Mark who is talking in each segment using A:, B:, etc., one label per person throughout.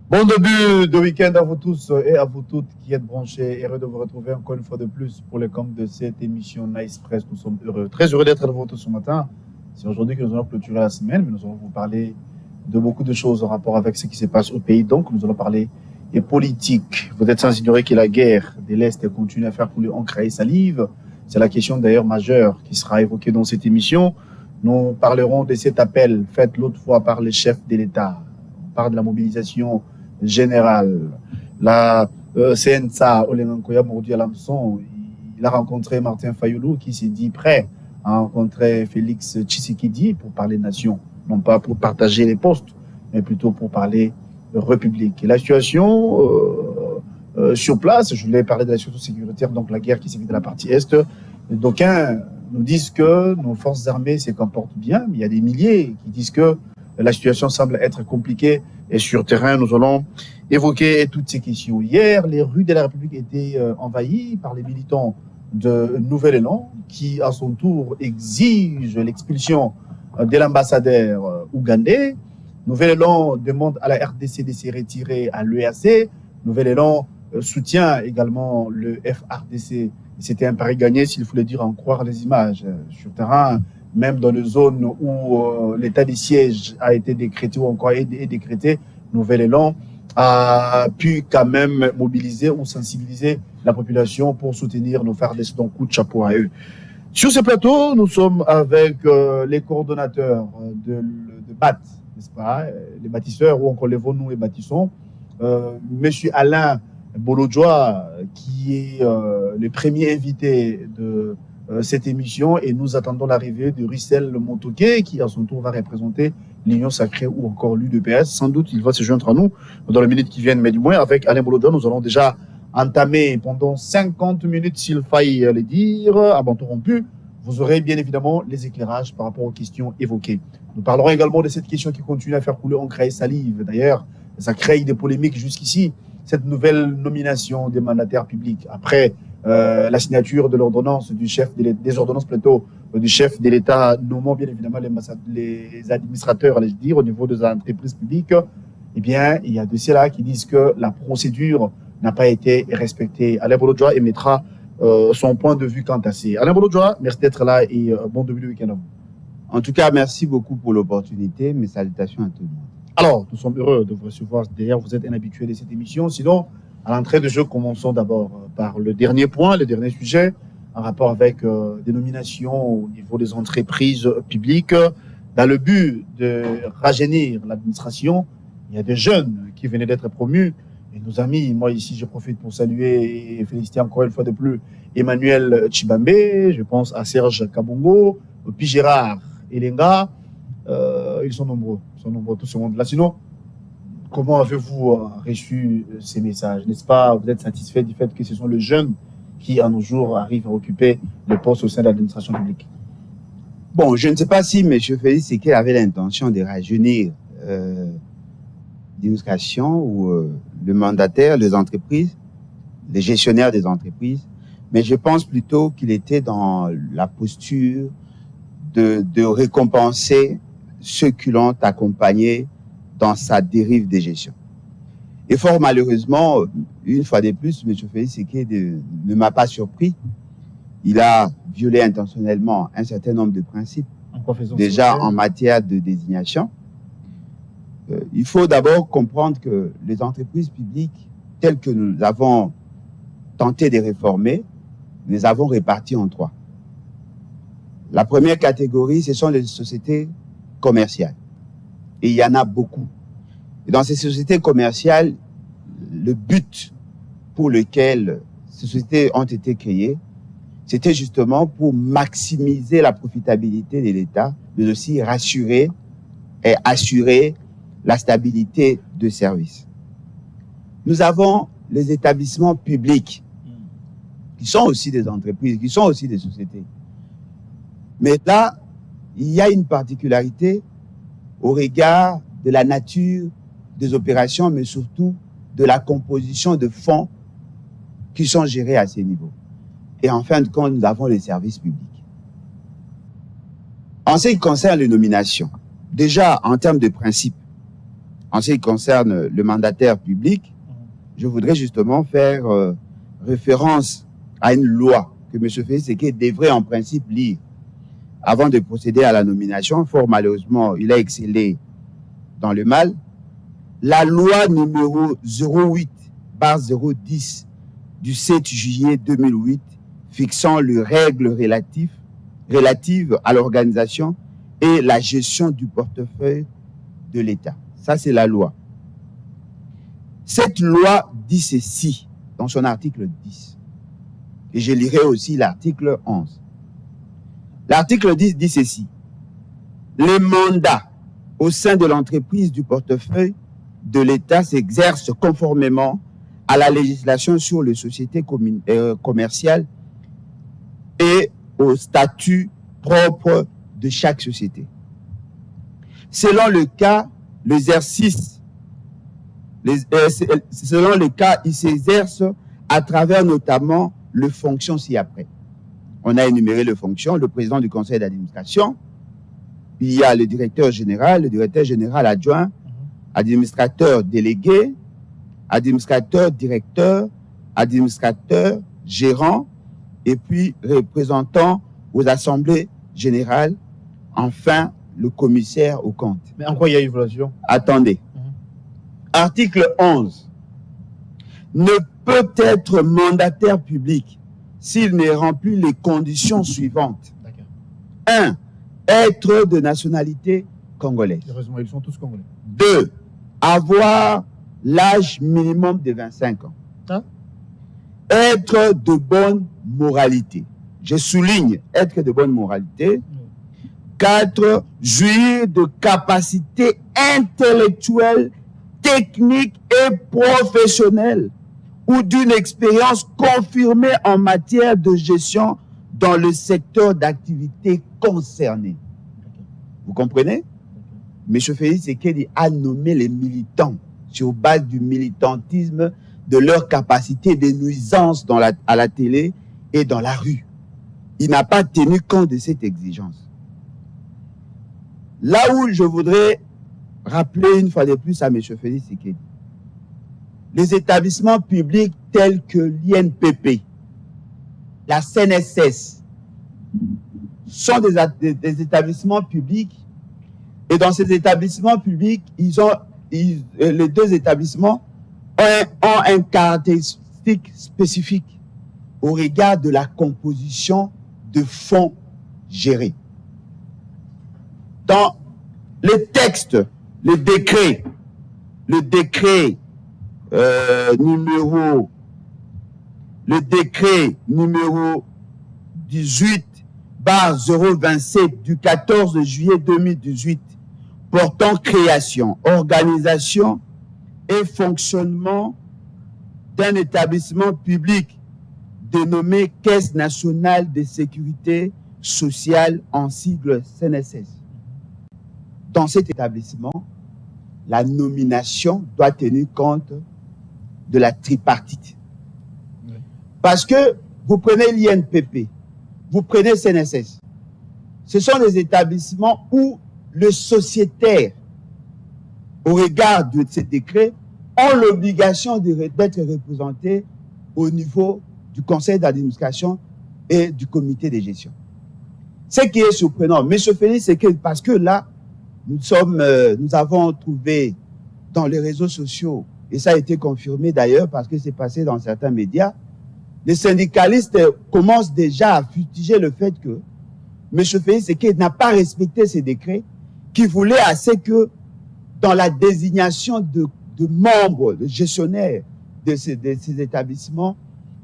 A: Bon début de week-end à vous tous et à vous toutes qui êtes branchés. Heureux de vous retrouver encore une fois de plus pour le compte de cette émission Nice Press. Nous sommes heureux, très heureux d'être avec vous ce matin. C'est aujourd'hui que nous allons clôturer la semaine, mais nous allons vous parler de beaucoup de choses en rapport avec ce qui se passe au pays. Donc, nous allons parler des politiques. Vous êtes sans ignorer que la guerre de l'Est continue à faire couler encre et salive. C'est la question d'ailleurs majeure qui sera évoquée dans cette émission. Nous parlerons de cet appel fait l'autre fois par les chefs de l'État. On parle de la mobilisation général. La CNSA, Olenankoya Mordi Alamson, il a rencontré Martin Fayoulou qui s'est dit prêt à rencontrer Félix Tshisekedi pour parler nation, non pas pour partager les postes, mais plutôt pour parler république. Et la situation sur place, je voulais parler de la situation sécuritaire, donc la guerre qui s'est faite de la partie Est. D'aucuns nous disent que nos forces armées se comportent bien, mais il y a des milliers qui disent que la situation semble être compliquée et sur terrain, nous allons évoquer toutes ces questions. Hier, les rues de la République étaient envahies par les militants de Nouvel-Élan qui, à son tour, exigent l'expulsion de l'ambassadeur ougandais. Nouvel-Élan demande à la RDC de se retirer à l'EAC. Nouvel-Élan soutient également le FRDC. C'était un pari gagné, s'il faut le dire, en croire les images. Sur terrain, même dans les zones où l'état de siège a été décrété ou encore est décrété, Nouvel-Élan a pu quand même mobiliser ou sensibiliser la population pour soutenir nos frères des donc coup de chapeau à eux. Sur ce plateau, nous sommes avec les coordonnateurs de BAT, n'est-ce pas, les bâtisseurs ou encore les Vaunou et bâtissons. Monsieur Alain Bolodjoa, qui est le premier invité de cette émission, et nous attendons l'arrivée de Russell Montoquet qui à son tour va représenter l'Union Sacrée ou encore l'UDPS. Sans doute il va se joindre à nous dans les minutes qui viennent, mais du moins avec Alain Bolodjoa, nous allons déjà entamer pendant 50 minutes, s'il faille le dire, à bâton rompu. Vous aurez bien évidemment les éclairages par rapport aux questions évoquées. Nous parlerons également de cette question qui continue à faire couler encre et salive. D'ailleurs, ça crée des polémiques jusqu'ici, cette nouvelle nomination des mandataires publics après la signature de l'ordonnance du chef des ordonnances plutôt du chef de l'État nommant bien évidemment les administrateurs, allez dire, au niveau des entreprises publiques. Eh bien, il y a de ceux-là qui disent que la procédure n'a pas été respectée. Alain Bolodjoa émettra son point de vue quant à ça. Alain Bolodjoa, merci d'être là et bon début de week-end à vous.
B: En tout cas, merci beaucoup pour l'opportunité. Mes salutations à tout le monde.
A: Alors, nous sommes heureux de vous recevoir. D'ailleurs, vous êtes un habitué de cette émission. Sinon, à l'entrée de jeu, commençons d'abord par le dernier point, le dernier sujet, en rapport avec des nominations au niveau des entreprises publiques. Dans le but de rajeunir l'administration, il y a des jeunes qui venaient d'être promus. Et nos amis, moi ici, je profite pour saluer et féliciter encore une fois de plus Emmanuel Chibambe, je pense à Serge Kabongo, puis Gérard Elenga. Ils sont nombreux tout ce monde-là. Sinon, comment avez-vous reçu ces messages? N'est-ce pas, vous êtes satisfait du fait que ce sont les jeunes qui, à nos jours, arrivent à occuper le poste au sein de l'administration publique?
B: Bon, je ne sais pas si M. Félix Tshisekedi avait l'intention de rajeunir l'administration ou le mandataire, les entreprises, les gestionnaires des entreprises, mais je pense plutôt qu'il était dans la posture de récompenser ceux qui l'ont accompagné dans sa dérive de gestion. Et fort malheureusement, une fois de plus, M. Félix Tshisekedi ne m'a pas surpris. Il a violé intentionnellement un certain nombre de principes, déjà en matière de désignation. Il faut d'abord comprendre que les entreprises publiques, telles que nous avons tenté de réformer, nous les avons réparties en trois. La première catégorie, ce sont les sociétés commerciales. Et il y en a beaucoup. Et dans ces sociétés commerciales, le but pour lequel ces sociétés ont été créées, c'était justement pour maximiser la profitabilité de l'État, mais aussi rassurer et assurer la stabilité de service. Nous avons les établissements publics, qui sont aussi des entreprises, qui sont aussi des sociétés. Mais là, il y a une particularité au regard de la nature des opérations, mais surtout de la composition de fonds qui sont gérés à ces niveaux. Et en fin de compte, nous avons les services publics. En ce qui concerne les nominations, déjà en termes de principe, en ce qui concerne le mandataire public, je voudrais justement faire référence à une loi que M. Félix Tshisekedi devrait en principe lire avant de procéder à la nomination. Fort malheureusement, il a excellé dans le mal. La loi numéro 08/010 du 7 juillet 2008 fixant les règles relatives à l'organisation et la gestion du portefeuille de l'État. Ça, c'est la loi. Cette loi dit ceci dans son article 10. Et je lirai aussi l'article 11. L'article 10 dit ceci. Les mandats au sein de l'entreprise du portefeuille de l'État s'exercent conformément à la législation sur les sociétés commerciales et au statut propre de chaque société. Selon le cas, selon le cas, il s'exerce à travers notamment les fonctions ci-après. On a énuméré les fonctions, le président du conseil d'administration, il y a le directeur général adjoint, administrateur délégué, administrateur directeur, administrateur gérant, et puis représentant aux assemblées générales, enfin le commissaire aux comptes.
A: Mais en quoi il y a une violation?
B: Attendez. Article 11. Ne peut être mandataire public s'il ne remplit les conditions suivantes. 1. Être de nationalité congolaise.
A: Heureusement, ils sont tous congolais.
B: 2. Avoir l'âge minimum de 25 ans.
A: Hein?
B: Être de bonne moralité. Je souligne être de bonne moralité. 4. Jouir de capacités intellectuelles, techniques et professionnelles ou d'une expérience confirmée en matière de gestion dans le secteur d'activité concerné. Vous comprenez? M. Félix Tshisekedi a nommé les militants sur base du militantisme, de leur capacité de nuisance à la télé et dans la rue. Il n'a pas tenu compte de cette exigence. Là où je voudrais rappeler une fois de plus à M. Félix Tshisekedi, les établissements publics tels que l'INPP, la CNSS, sont des établissements publics, et dans ces établissements publics, les deux établissements ont une caractéristique spécifique au regard de la composition de fonds gérés. Dans les textes, le décret numéro 18/027 du 14 juillet 2018 portant création, organisation et fonctionnement d'un établissement public dénommé Caisse nationale de sécurité sociale en sigle CNSS. Dans cet établissement, la nomination doit tenir compte de la tripartite. Oui. Parce que vous prenez l'INPP, vous prenez CNSS. Ce sont des établissements où le sociétaire, au regard de ce décret, ont l'obligation d'être représentés au niveau du conseil d'administration et du comité de gestion. Ce qui est surprenant, M. Félix, c'est que parce que là, nous avons trouvé dans les réseaux sociaux, et ça a été confirmé d'ailleurs parce que c'est passé dans certains médias, les syndicalistes commencent déjà à fustiger le fait que M. Félix n'a pas respecté ces décrets qui voulaient assez que dans la désignation de membres, de gestionnaires de ces établissements,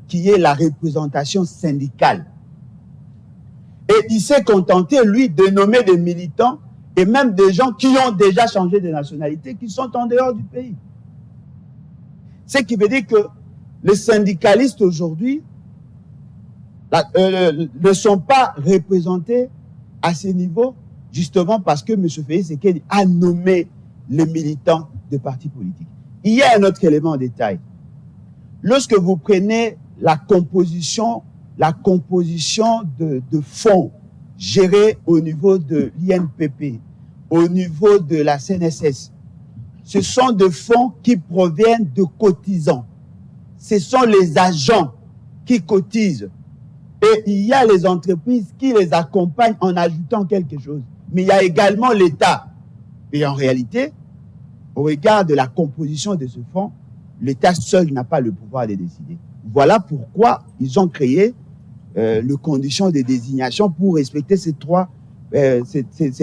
B: qu'il y ait la représentation syndicale. Et il s'est contenté, lui, de nommer des militants et même des gens qui ont déjà changé de nationalité, qui sont en dehors du pays. Ce qui veut dire que les syndicalistes aujourd'hui ne sont pas représentés à ce niveau, justement parce que M. Félix Tshisekedi a nommé les militants de partis politiques. Il y a un autre élément en détail. Lorsque vous prenez la composition de fonds gérés au niveau de l'INPP, au niveau de la CNSS, ce sont des fonds qui proviennent de cotisants. Ce sont les agents qui cotisent. Et il y a les entreprises qui les accompagnent en ajoutant quelque chose. Mais il y a également l'État. Et en réalité, au regard de la composition de ce fonds, l'État seul n'a pas le pouvoir de décider. Voilà pourquoi ils ont créé les conditions de désignation pour respecter ces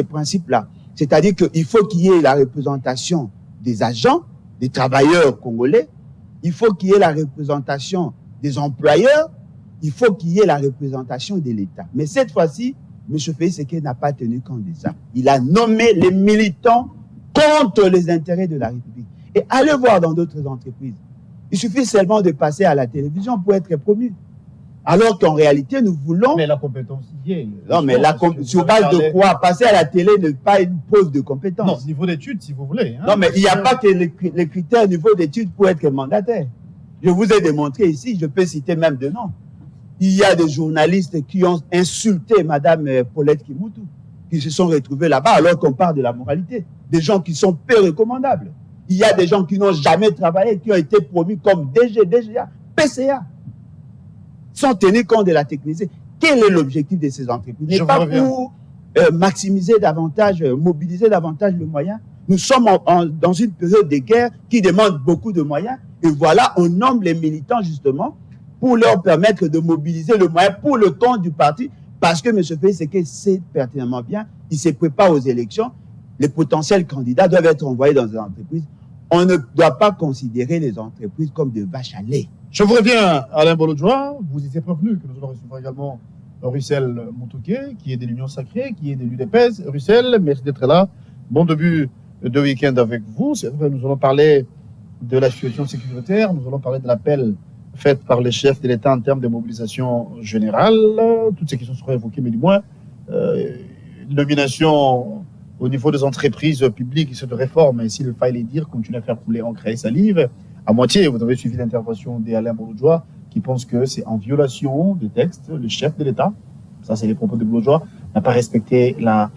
B: principes-là. C'est-à-dire qu'il faut qu'il y ait la représentation des agents, des travailleurs congolais, il faut qu'il y ait la représentation des employeurs, il faut qu'il y ait la représentation de l'État. Mais cette fois-ci, M. Félix Tshisekedi n'a pas tenu compte de ça. Il a nommé les militants contre les intérêts de la République. Et allez voir dans d'autres entreprises. Il suffit seulement de passer à la télévision pour être promu. Alors qu'en réalité, nous voulons...
A: Mais la compétence y est.
B: Non, mais sur base de quoi? Passer à la télé n'est pas une preuve de compétence.
A: Non, niveau d'études, si vous voulez. Hein.
B: Non, mais il n'y a pas que les critères niveau d'études pour être mandataire. Je vous ai démontré ici, je peux citer même deux noms. Il y a des journalistes qui ont insulté Madame Paulette Kimoutou, qui se sont retrouvés là-bas alors qu'on parle de la moralité. Des gens qui sont peu recommandables. Il y a des gens qui n'ont jamais travaillé, qui ont été promus comme DG, DGA, PCA, sans tenir compte de la technicité. Quel est l'objectif de ces entreprises? N'est pas pour maximiser davantage, mobiliser davantage le moyen. Nous sommes dans une période de guerre qui demande beaucoup de moyens. Et voilà, on nomme les militants justement pour leur permettre de mobiliser le moyen pour le compte du parti. Parce que M. Félix Tshisekedi sait pertinemment bien, il se prépare aux élections. Les potentiels candidats doivent être envoyés dans des entreprises. On ne doit pas considérer les entreprises comme des vaches à lait.
A: Je vous reviens, Alain Bolodjoa. Vous étiez prévenu que nous allons recevoir également Russell Moutouké, qui est de l'Union Sacrée, qui est de l'UDPS. Russell, merci d'être là. Bon début de week-end avec vous. C'est vrai, nous allons parler de la situation sécuritaire. Nous allons parler de l'appel fait par les chefs de l'État en termes de mobilisation générale. Toutes ces questions seront évoquées, mais du moins, nomination au niveau des entreprises publiques, c'est de réforme, et s'il fallait dire, continue à faire couler encre et salive. À moitié, vous avez suivi l'intervention d'Alain Bolodjoa, qui pense que c'est en violation des textes. Le chef de l'État, ça c'est les propos de Bolodjoa, n'a pas respecté la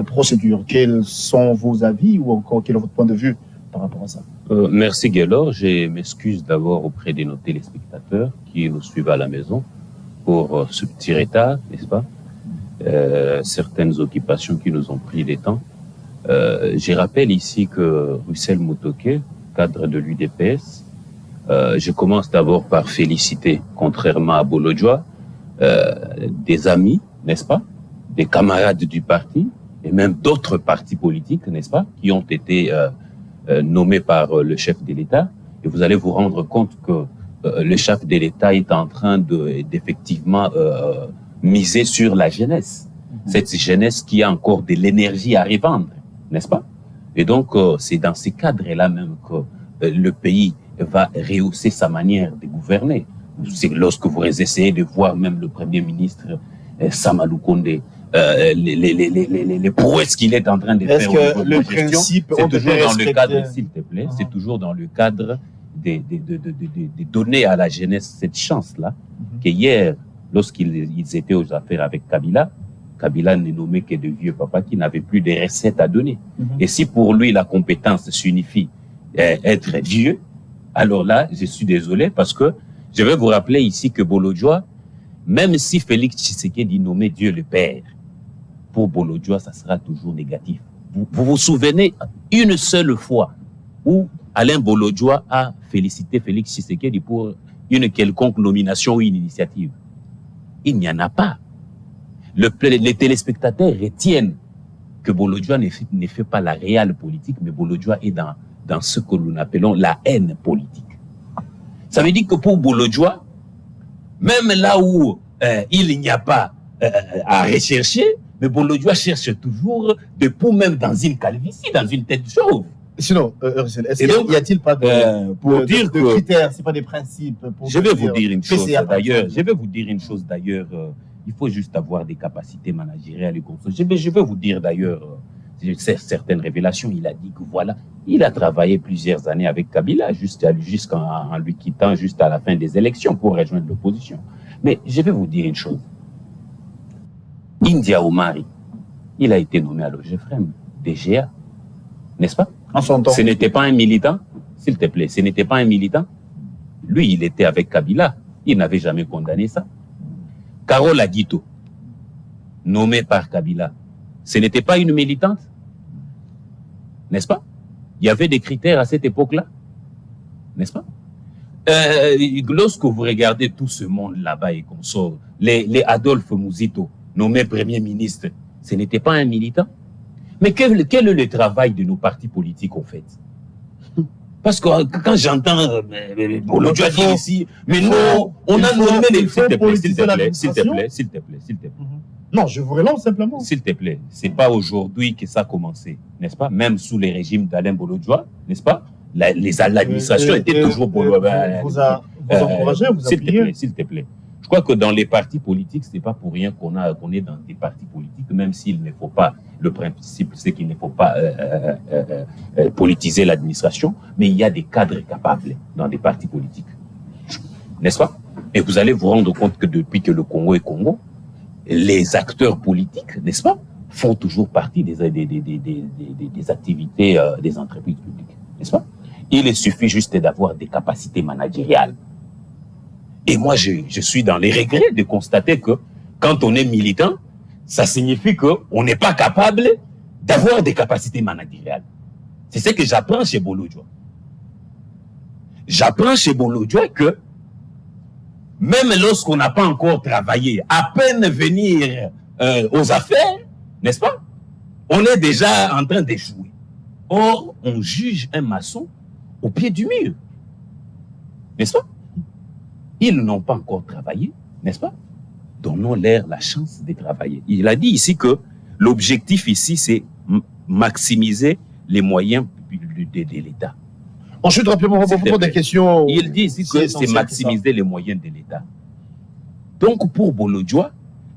A: procédure. Quels sont vos avis ou encore quel est votre point de vue par rapport à ça?
C: Merci Gaylor. Je m'excuse d'abord auprès de nos téléspectateurs qui nous suivent à la maison pour ce petit retard, n'est-ce pas? Certaines occupations qui nous ont pris des temps. Je rappelle ici que Russell Moutouké, cadre de l'UDPS, je commence d'abord par féliciter, contrairement à Bolodjoa, des amis, n'est-ce pas, des camarades du parti, et même d'autres partis politiques, n'est-ce pas, qui ont été nommés par le chef de l'État. Et vous allez vous rendre compte que le chef de l'État est en train d'effectivement miser sur la jeunesse. Cette jeunesse qui a encore de l'énergie à revendre, n'est-ce pas? Et donc, c'est dans ces cadres-là même que le pays va rehausser sa manière de gouverner. C'est lorsque vous essayez de voir même le Premier ministre Samalou Kondé, les prouesses qu'il est en train de faire.
A: Est-ce que le principe,
C: c'est toujours dans le cadre, s'il te plaît, c'est toujours dans le cadre de donner à la jeunesse cette chance-là, qu'hier, lorsqu'ils étaient aux affaires avec Kabila n'est nommé que de vieux papas qui n'avaient plus de recettes à donner. Et si pour lui la compétence signifie être vieux, alors là, je suis désolé parce que je vais vous rappeler ici que Bolodjoa, même si Félix Tshisekedi nommé Dieu le Père, pour Bolodjoa, ça sera toujours négatif. Vous vous souvenez une seule fois où Alain Bolodjoa a félicité Félix Tshisekedi pour une quelconque nomination ou une initiative? Il n'y en a pas. Les téléspectateurs retiennent que Bolodjoa ne fait pas la réelle politique, mais Bolodjoa est dans ce que nous appelons la haine politique. Ça veut dire que pour Bolodjoa, même là où il n'y a pas à rechercher, mais Bolodjoa cherche toujours de pour même dans une calvitie, dans une tête chauve.
A: Sinon, Russell, est-ce qu'il n'y a-t-il pas de critères, c'est pas des principes pour
C: Je vais vous dire une chose d'ailleurs. Je vais vous dire une chose d'ailleurs. Il faut juste avoir des capacités managériales et construire. Je vais vous dire d'ailleurs certaines révélations. Il a dit que voilà, il a travaillé plusieurs années avec Kabila jusqu'en lui quittant juste à la fin des élections pour rejoindre l'opposition. Mais je vais vous dire une chose. India Omari, il a été nommé à l'OGFREM, DGA, n'est-ce pas?
A: En son temps.
C: Ce n'était pas un militant, s'il te plaît, ce n'était pas un militant. Lui, il était avec Kabila. Il n'avait jamais condamné ça. Carole Aguito, nommée par Kabila, ce n'était pas une militante, n'est-ce pas? Il y avait des critères à cette époque-là, n'est-ce pas? Lorsque vous regardez tout ce monde là-bas et qu'on sort, les Adolphe Mouzito, nommé Premier ministre, ce n'était pas un militant. Mais quel est le travail de nos partis politiques, en fait? Parce que quand j'entends Bolodjoa dire ici, mais non, on a nommé les... S'il te plaît, s'il te plaît, s'il te plaît, s'il te plaît, s'il te plaît.
A: Non, je vous relance simplement.
C: S'il te plaît, c'est pas aujourd'hui que ça a commencé, n'est-ce pas? Même sous les régimes d'Alain Bolodjoa, n'est-ce pas? L'administration était toujours Bolodjoa.
A: Vous encouragez, vous
C: S'il te
A: appuyez.
C: plaît, s'il te plaît. Je crois que dans les partis politiques, c'est pas pour rien qu'on est dans des partis politiques, même s'il ne faut pas, le principe, c'est qu'il ne faut pas politiser l'administration, mais il y a des cadres capables dans des partis politiques. N'est-ce pas? Et vous allez vous rendre compte que depuis que le Congo est Congo, les acteurs politiques, n'est-ce pas, font toujours partie des activités des entreprises publiques, n'est-ce pas? Il suffit juste d'avoir des capacités managériales. Et moi, je suis dans les regrets de constater que quand on est militant, ça signifie qu'on n'est pas capable d'avoir des capacités managériales. C'est ce que j'apprends chez Bolodjoa. J'apprends chez Bolodjoa que même lorsqu'on n'a pas encore travaillé, à peine venir aux affaires, n'est-ce pas? On est déjà en train d'échouer. Or, on juge un maçon au pied du mur. N'est-ce pas? Ils n'ont pas encore travaillé, n'est-ce pas? Donnons-leur la chance de travailler. Il a dit ici que l'objectif ici, c'est maximiser les moyens de l'État.
A: Ensuite, rapidement, on va vous poser des questions.
C: Il dit ici que c'est maximiser les moyens de l'État. Donc, pour Bolodjoa,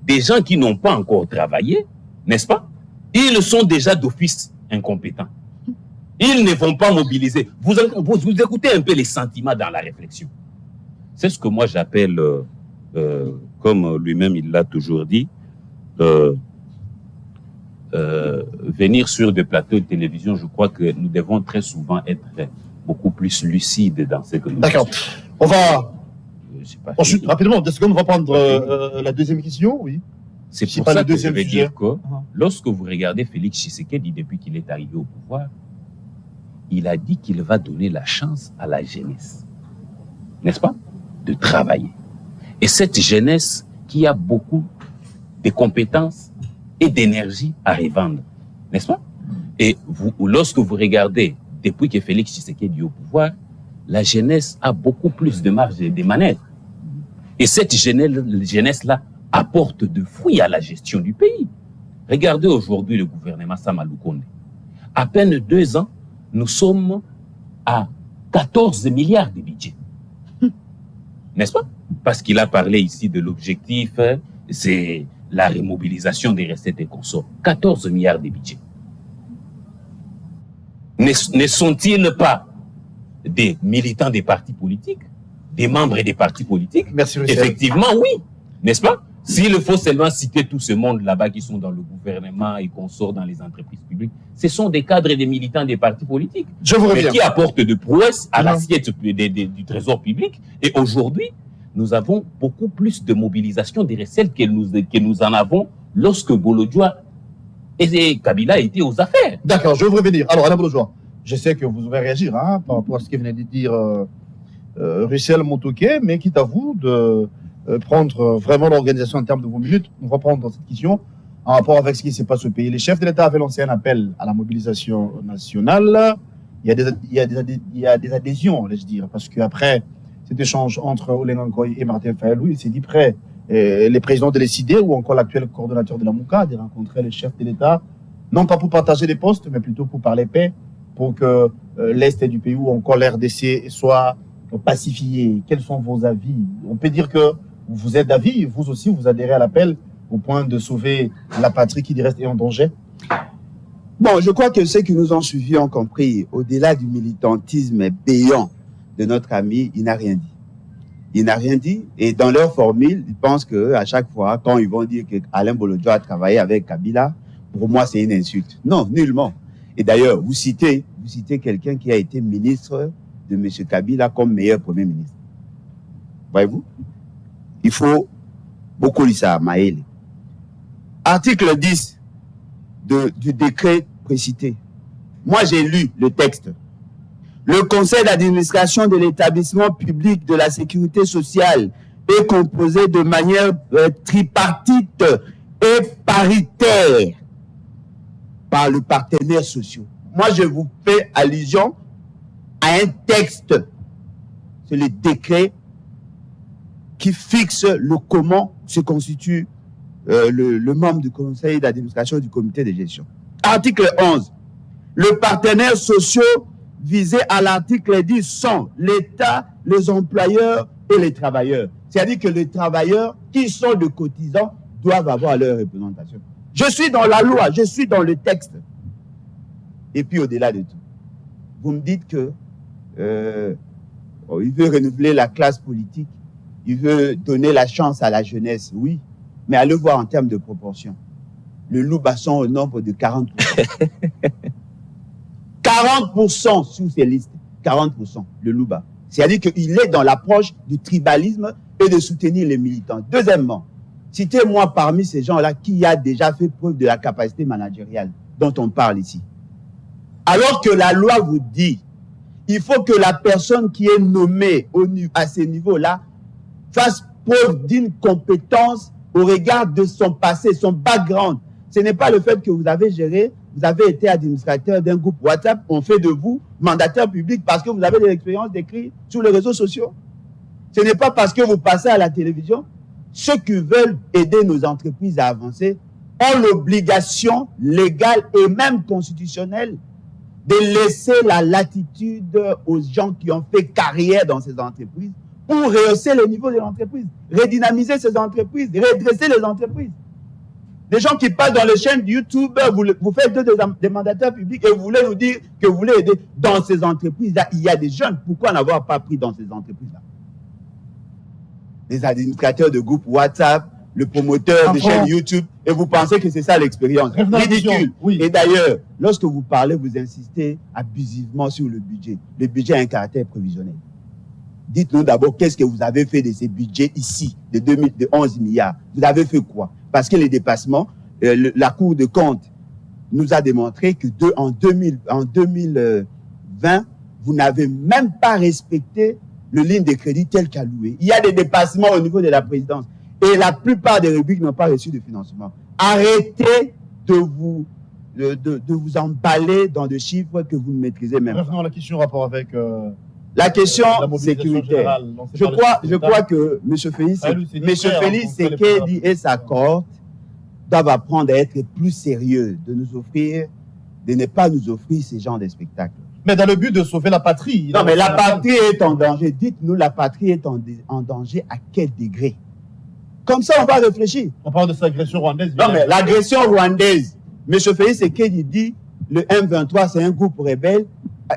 C: des gens qui n'ont pas encore travaillé, n'est-ce pas? Ils sont déjà d'office incompétents. Ils ne vont pas mobiliser. Vous écoutez un peu les sentiments dans la réflexion. C'est ce que moi j'appelle, comme lui-même il l'a toujours dit, venir sur des plateaux de télévision. Je crois que nous devons très souvent être beaucoup plus lucides dans ce que nous
A: D'accord. On va ensuite,
C: fini.
A: rapidement, 2 secondes, on va prendre la deuxième question, oui.
C: C'est
A: Si
C: pour
A: pas
C: ça
A: le
C: que je
A: deuxième
C: vais
A: sujet.
C: dire que lorsque vous regardez Félix Tshisekedi depuis qu'il est arrivé au pouvoir, il a dit qu'il va donner la chance à la jeunesse, n'est-ce pas, de travailler. Et cette jeunesse qui a beaucoup de compétences et d'énergie à revendre, n'est-ce pas? Et lorsque vous regardez, depuis que Félix Tshisekedi est au pouvoir, la jeunesse a beaucoup plus de marge de manœuvre. Et cette jeunesse-là apporte de fruits à la gestion du pays. Regardez aujourd'hui le gouvernement Samalou Konde. À peine 2 ans, nous sommes à 14 milliards de budget. N'est-ce pas? Parce qu'il a parlé ici de l'objectif, c'est la remobilisation des recettes et consorts. 14 milliards de budget. Ne sont-ils pas des militants des partis politiques, des membres des partis politiques?
A: Merci, Russell.
C: Effectivement, oui. N'est-ce pas? S'il faut seulement citer tout ce monde là-bas qui sont dans le gouvernement et consorts dans les entreprises publiques, ce sont des cadres et des militants des partis politiques.
A: Je vous
C: Mais
A: reviens.
C: qui apportent de prouesse à l'assiette du trésor public. Et aujourd'hui, nous avons beaucoup plus de mobilisation des recettes que nous en avons lorsque Bolodjoa et Kabila étaient aux affaires.
A: D'accord, je vais vous revenir. Alors, Alain Bolodjoa, je sais que vous allez réagir par rapport à ce que venait de dire Russell Montouquet, mais quitte à vous de prendre vraiment l'organisation en termes de vos minutes, on va prendre cette question en rapport avec ce qui se passe au pays. Les chefs de l'État avaient lancé un appel à la mobilisation nationale. Il y a des adhésions, laisse dire, parce qu'après cet échange entre Olenga Nkoy et Martin Fayulu, il s'est dit prêt, les présidents de l'ECD ou encore l'actuel coordonnateur de la MOUCA de rencontrer les chefs de l'État, non pas pour partager des postes, mais plutôt pour parler paix, pour que l'Est du pays ou encore l'RDC soit pacifié. Quels sont vos avis? On peut dire que vous êtes d'avis, vous aussi, vous adhérez à l'appel au point de sauver la patrie qui reste en danger?
B: Bon, je crois que ceux qui nous ont suivis ont compris, au-delà du militantisme béant de notre ami, il n'a rien dit. Il n'a rien dit, et dans leur formule, ils pensent qu'à chaque fois, quand ils vont dire qu'Alain Bolodjoa a travaillé avec Kabila, pour moi, c'est une insulte. Non, nullement. Et d'ailleurs, vous vous citez quelqu'un qui a été ministre de M. Kabila comme meilleur Premier ministre. Voyez-vous? Il faut beaucoup lire ça à Maël. Article 10 du décret précité. Moi, j'ai lu le texte. Le conseil d'administration de l'établissement public de la sécurité sociale est composé de manière tripartite et paritaire par le partenaire social. Moi, je vous fais allusion à un texte. C'est le décret qui fixe le comment se constitue le membre du conseil d'administration du comité de gestion. Article 11. Le partenaire social visé à l'article 10 sont l'État, les employeurs et les travailleurs. C'est-à-dire que les travailleurs qui sont de cotisants doivent avoir leur représentation. Je suis dans la loi, je suis dans le texte. Et puis au-delà de tout, vous me dites que il veut renouveler la classe politique, il veut donner la chance à la jeunesse, oui, mais allez voir en termes de proportion. Le Louba-son au nombre de 40%. 40% sous ces listes, 40%, le Louba. C'est-à-dire qu'il est dans l'approche du tribalisme et de soutenir les militants. Deuxièmement, citez-moi parmi ces gens-là qui a déjà fait preuve de la capacité managériale dont on parle ici. Alors que la loi vous dit, il faut que la personne qui est nommée à ces niveaux-là fasse preuve d'une compétence au regard de son passé, son background. Ce n'est pas le fait que vous avez géré, vous avez été administrateur d'un groupe WhatsApp, on fait de vous mandataire public parce que vous avez de l'expérience d'écrire sur les réseaux sociaux. Ce n'est pas parce que vous passez à la télévision. Ceux qui veulent aider nos entreprises à avancer ont l'obligation légale et même constitutionnelle de laisser la latitude aux gens qui ont fait carrière dans ces entreprises pour rehausser le niveau de l'entreprise, redynamiser ces entreprises, redresser les entreprises. Des gens qui passent dans les chaînes YouTube, vous faites des mandataires publics et vous voulez nous dire que vous voulez aider dans ces entreprises-là. Il y a des jeunes, pourquoi n'avoir pas pris dans ces entreprises-là? Les administrateurs de groupes WhatsApp, le promoteur de chaînes YouTube, et vous pensez que c'est ça l'expérience. Ridicule. Oui. Et d'ailleurs, lorsque vous parlez, vous insistez abusivement sur le budget. Le budget a un caractère prévisionnel. Dites-nous d'abord qu'est-ce que vous avez fait de ces budgets ici, de 11 milliards. Vous avez fait quoi? Parce que les dépassements, la Cour de compte nous a démontré que en 2020, vous n'avez même pas respecté le ligne de crédit tel qu'alloué. Il y a des dépassements au niveau de la présidence. Et la plupart des rubriques n'ont pas reçu de financement. Arrêtez de vous emballer dans des chiffres que vous ne maîtrisez même pas.
A: Revenons à la question en rapport avec...
B: la question sécuritaire. Je crois que M. Félix Tshisekedi et sa cohorte doivent apprendre à être plus sérieux, de ne pas nous offrir ces genres de spectacles.
A: Mais dans le but de sauver la patrie.
B: Non, mais la patrie est en danger. Dites-nous, la patrie est en danger à quel degré? Comme ça, on va réfléchir.
A: On parle de cette agression rwandaise.
B: Non, mais l'agression rwandaise, M. Félix Tshisekedi dit, le M23, c'est un groupe rebelle.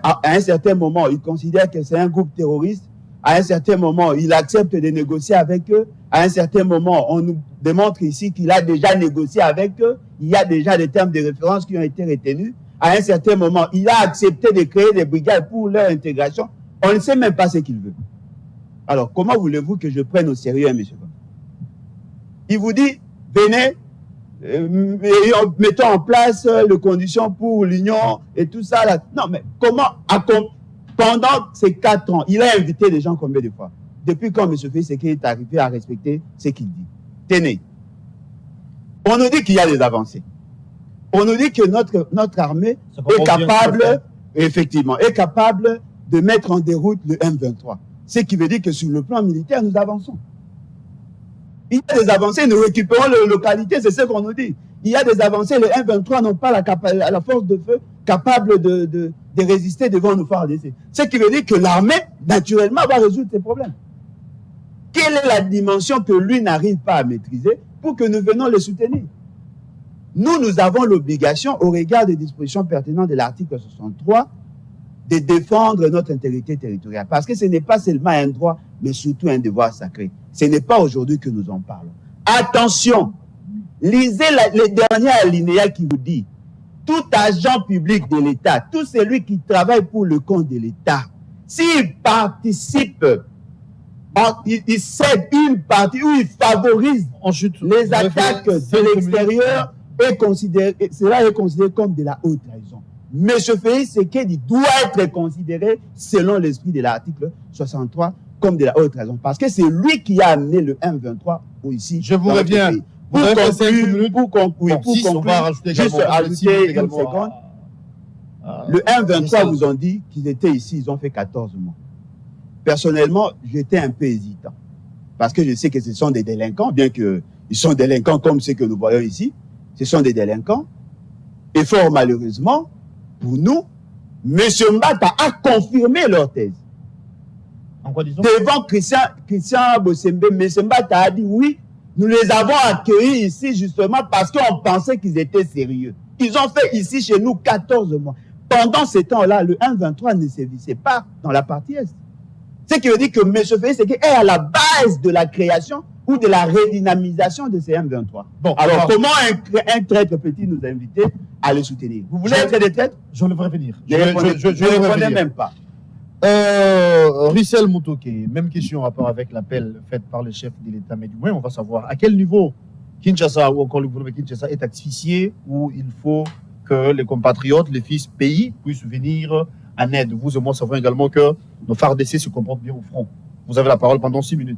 B: À un certain moment, il considère que c'est un groupe terroriste. À un certain moment, il accepte de négocier avec eux. À un certain moment, on nous démontre ici qu'il a déjà négocié avec eux. Il y a déjà des termes de référence qui ont été retenus. À un certain moment, il a accepté de créer des brigades pour leur intégration. On ne sait même pas ce qu'il veut. Alors, comment voulez-vous que je prenne au sérieux un monsieur? Il vous dit, venez, mettons en place les conditions pour l'union et tout ça. Là. Non, mais comment, pendant ces 4 ans, il a invité des gens combien de fois? Depuis quand M. Félix est arrivé à respecter ce qu'il dit? Tenez, on nous dit qu'il y a des avancées. On nous dit que notre armée est capable, effectivement, est capable de mettre en déroute le M23. Ce qui veut dire que sur le plan militaire, nous avançons. Il y a des avancées, nous récupérons les localités, c'est ce qu'on nous dit. Il y a des avancées, les M23 n'ont pas la force de feu capable de résister devant nos FARDC. Ce qui veut dire que l'armée, naturellement, va résoudre ces problèmes. Quelle est la dimension que lui n'arrive pas à maîtriser pour que nous venons les soutenir? Nous avons l'obligation, au regard des dispositions pertinentes de l'article 63, de défendre notre intégrité territoriale. Parce que ce n'est pas seulement un droit, mais surtout un devoir sacré. Ce n'est pas aujourd'hui que nous en parlons. Attention, lisez les derniers alinéas qui vous dit tout agent public de l'État, tout celui qui travaille pour le compte de l'État, s'il participe, il cède une partie ou il favorise les attaques de l'extérieur, cela est considéré comme de la haute trahison. Monsieur Félix Tshisekedi doit être considéré, selon l'esprit de l'article 63, comme de la haute trahison. Parce que c'est lui qui a amené le M23 ici.
A: Je vous reviens.
B: Pour conclure, juste ajouter une seconde. Le M23 vous ont dit qu'ils étaient ici, ils ont fait 14 mois. Personnellement, j'étais un peu hésitant. Parce que je sais que ce sont des délinquants, bien qu'ils sont délinquants comme ceux que nous voyons ici. Ce sont des délinquants. Et fort malheureusement, pour nous, M. Mbata a confirmé leur thèse.
A: En quoi disons?
B: Devant Christian Bossembe, M. Mbata a dit oui, nous les avons accueillis ici justement parce qu'on pensait qu'ils étaient sérieux. Ils ont fait ici chez nous 14 mois. Pendant ce temps-là, le 1-23 ne sévissait pas dans la partie Est. Ce qui veut dire que M. Félix est à la base de la création ou de la redynamisation de ces M23. Bon, alors comment un traître peut-il nous inviter à le soutenir? Vous voulez être des traîtres?
A: Je ne vais venir.
B: Je ne répondais même pas.
A: Russell Mutoke, même question en rapport avec l'appel fait par le chef de l'État, mais du moins on va savoir à quel niveau Kinshasa ou encore le gouvernement de Kinshasa est asphyxié, où il faut que les compatriotes, les fils pays puissent venir en aide. Vous et moi savons également que nos FARDC se comportent bien au front. Vous avez la parole pendant 6 minutes.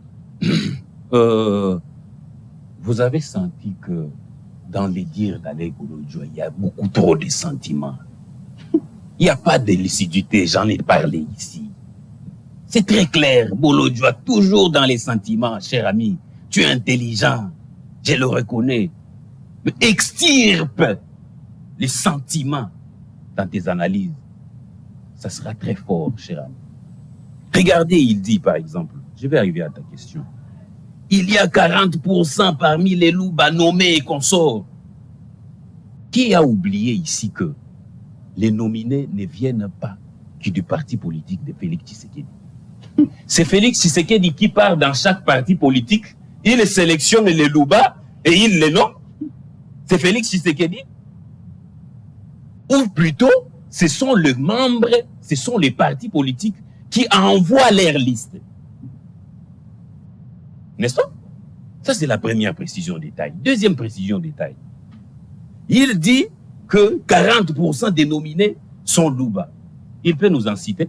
C: Vous avez senti que dans les dires d'Alain Bolodjo, il y a beaucoup trop de sentiments. Il n'y a pas de lucidité, j'en ai parlé ici. C'est très clair, Bolodjo, toujours dans les sentiments, cher ami. Tu es intelligent, je le reconnais. Mais extirpe les sentiments dans tes analyses. Ça sera très fort, cher ami. Regardez, il dit par exemple, je vais arriver à ta question. Il y a 40% parmi les Louba nommés et consorts. Qui a oublié ici que les nominés ne viennent pas que du parti politique de Félix Tshisekedi? C'est Félix Tshisekedi qui part dans chaque parti politique, il sélectionne les Louba et il les nomme. C'est Félix Tshisekedi? Ou plutôt, ce sont les membres, ce sont les partis politiques qui envoient leurs listes. N'est-ce pas? Ça, c'est la première précision détail. Deuxième précision détail. Il dit que 40% des nominés sont Louba. Il peut nous en citer.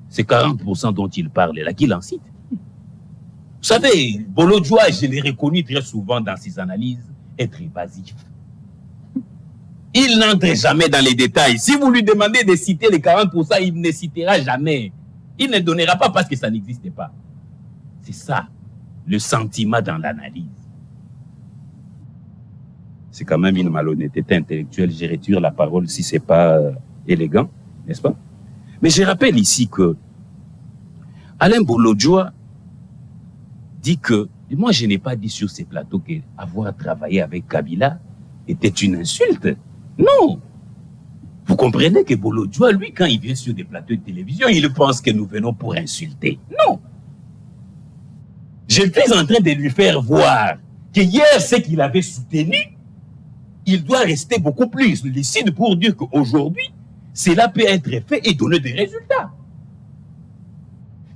C: C'est 40% dont il parle là, qu'il en cite. Vous savez, Bolodjo, je l'ai reconnu très souvent dans ses analyses, être évasif. Il n'entre jamais dans les détails. Si vous lui demandez de citer les 40%, il ne citera jamais. Il ne donnera pas parce que ça n'existe pas. C'est ça, le sentiment dans l'analyse. C'est quand même une malhonnêteté intellectuelle. Je retire la parole si c'est pas élégant, n'est-ce pas? Mais je rappelle ici que Alain Bolodjo dit que, moi je n'ai pas dit sur ces plateaux qu'avoir travaillé avec Kabila était une insulte. Non. Vous comprenez que Bolodjo, lui, quand il vient sur des plateaux de télévision, il pense que nous venons pour insulter. Non. Je suis en train de lui faire voir que hier, ce qu'il avait soutenu, il doit rester beaucoup plus lucide pour dire qu'aujourd'hui, cela peut être fait et donner des résultats.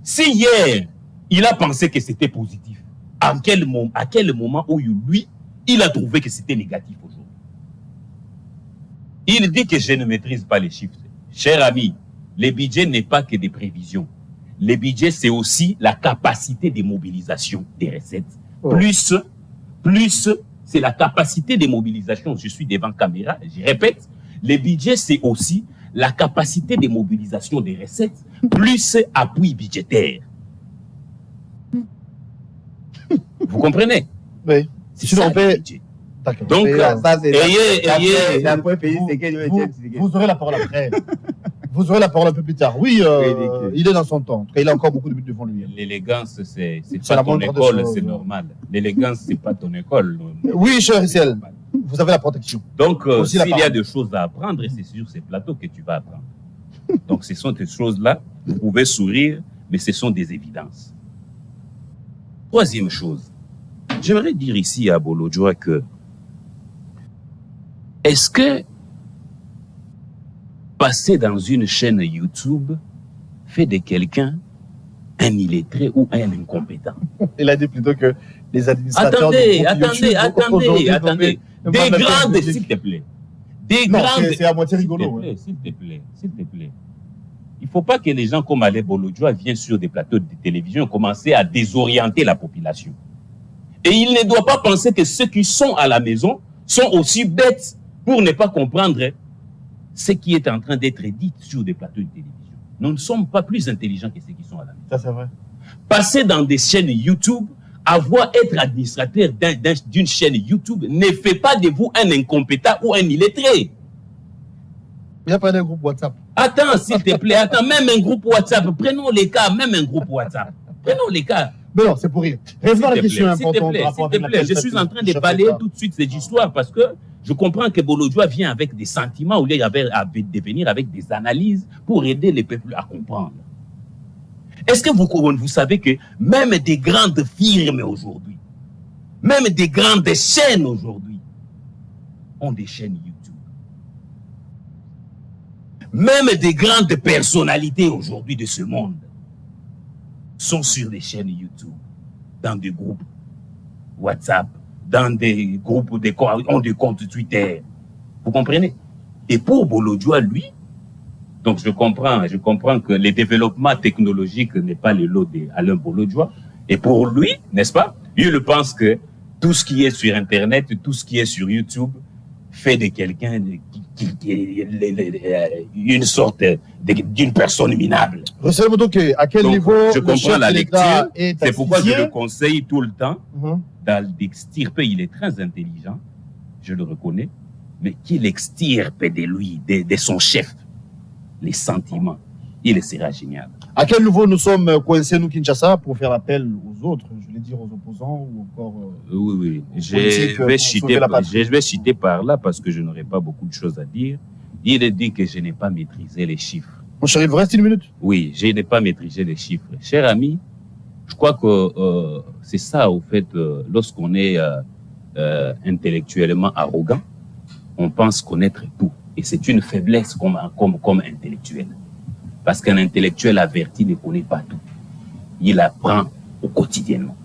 C: Si hier, il a pensé que c'était positif, à quel moment où lui, il a trouvé que c'était négatif aujourd'hui? Il dit que je ne maîtrise pas les chiffres. Cher ami, le budget n'est pas que des prévisions. Le budget, c'est aussi la capacité de mobilisation des recettes. Oh. Plus, c'est la capacité de mobilisation. Je suis devant caméra, je répète, le budget, c'est aussi la capacité de mobilisation des recettes, plus appui budgétaire. Vous comprenez?
A: Oui.
C: C'est ça, le budget. Donc,
A: vous aurez la parole après. Vous aurez la parole un peu plus tard. Oui, il est dans son temps. Il a encore beaucoup de buts devant lui.
C: L'élégance, c'est pas ton école, c'est normal. L'élégance, c'est pas ton école.
A: Oui, cher Russell, vous avez la protection.
C: Donc, s'il y a des choses à apprendre, c'est sur ces plateaux que tu vas apprendre. Donc, ce sont des choses-là, vous pouvez sourire, mais ce sont des évidences. Troisième chose, j'aimerais dire ici à Bolodjo que est-ce que passer dans une chaîne YouTube fait de quelqu'un un illettré ou un incompétent.
A: Il a dit plutôt que les administrateurs
C: Attendez.
A: Des
C: Des grandes, s'il te plaît. Des
A: non,
C: grandes.
A: c'est à moitié rigolo.
C: S'il te plaît. Il ne faut pas que les gens comme Ale Bolodjoa viennent sur des plateaux de télévision et commencer à désorienter la population. Et il ne doit pas penser que ceux qui sont à la maison sont aussi bêtes pour ne pas comprendre ce qui est en train d'être dit sur des plateaux de télévision. Nous ne sommes pas plus intelligents que ceux qui sont à la maison.
A: Ça, c'est vrai.
C: Passer dans des chaînes YouTube, être administrateur d'une chaîne YouTube ne fait pas de vous un incompétent ou un illettré.
A: Il n'y a pas d'un groupe WhatsApp.
C: Attends, s'il te plaît, même un groupe WhatsApp. Prenons les cas, même un groupe WhatsApp. Prenons les cas.
A: Mais non, c'est pour rire. Revenons à la question importante.
C: S'il te plaît, je suis en train de balayer tout de suite ces histoires parce que je comprends que Bolodjoa vient avec des sentiments au lieu de venir avec des analyses pour aider les peuples à comprendre. Est-ce que vous savez que même des grandes firmes aujourd'hui, même des grandes chaînes aujourd'hui, ont des chaînes YouTube? Même des grandes personnalités aujourd'hui de ce monde sont sur des chaînes YouTube, dans des groupes WhatsApp, dans des groupes ont des comptes Twitter. Vous comprenez? Et pour Bolodjoa, lui, donc je comprends que le développement technologique n'est pas le lot d'Alain Bolodjoa. Et pour lui, n'est-ce pas? Il pense que tout ce qui est sur Internet, tout ce qui est sur YouTube, fait de quelqu'un une sorte d'une personne minable.
A: Donc, à quel niveau
C: je comprends la lecture, c'est pourquoi je le conseille tout le temps d'extirper. Il est très intelligent, je le reconnais, mais qu'il extirpe de lui, de son chef, les sentiments. Il sera génial.
A: À quel niveau nous sommes coincés, nous, Kinshasa, pour faire appel aux autres, je voulais dire aux opposants ou encore...
C: Oui. Je vais citer par là parce que je n'aurai pas beaucoup de choses à dire. Il dit que je n'ai pas maîtrisé les chiffres.
A: Mon chéri, il vous reste une minute.
C: Oui, je n'ai pas maîtrisé les chiffres. Cher ami, je crois que c'est ça, au fait, lorsqu'on est intellectuellement arrogant, on pense connaître tout. Et c'est une faiblesse comme intellectuel. Parce qu'un intellectuel averti ne connaît pas tout. Il apprend au quotidiennement.